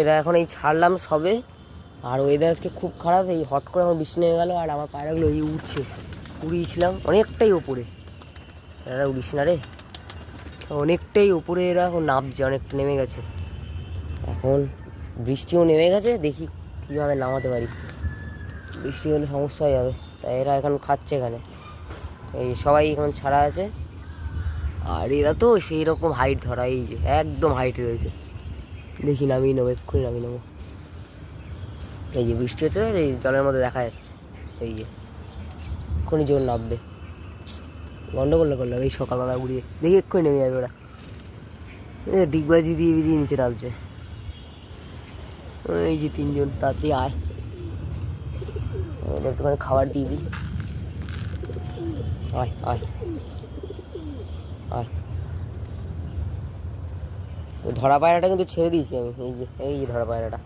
এরা এখন এই ছাড়লাম সবে। আর ওয়েদার আজকে খুব খারাপ, এই হট করে আমার বৃষ্টি নেমে গেলো। আর আমার পায়রাগুলো এই উঠছে, উড়িয়েছিলাম অনেকটাই ওপরে, এরা উড়িস না রে, অনেকটাই ওপরে এরা এখন নামছে, অনেকটা নেমে গেছে। এখন বৃষ্টিও নেমে গেছে, দেখি কীভাবে নামাতে পারি। বৃষ্টি হলে সমস্যা হয়ে যাবে, তাই এরা এখন খাচ্ছে এখানে। এই সবাই এখন ছাড়া আছে। আর এরা তো সেই রকম হাইট ধরা, এই যে একদম হাইটে রয়েছে। দেখি নামিয়ে নেবো, এক্ষুনি নামিয়ে নেবো। এই যে বৃষ্টি হচ্ছে, এই জলের মধ্যে দেখা যাচ্ছে, এই যে এক্ষুনি জোর নামবে। গন্ডগোল করলে এই সকালবেলা উড়িয়ে, দেখি এক্ষুনি নেমে যাবে ওরা। ডিগবাজি দিয়ে দিয়ে নিচে নামছে। এই যে তিনজন, তাড়াতাড়ি আয়, একটুখানি খাবার দিয়ে দিই। আয় আয় আয়। ধরা পায়রাটা কিন্তু ছেড়ে দিয়েছি আমি, এই যে ধরা পায়রাটা।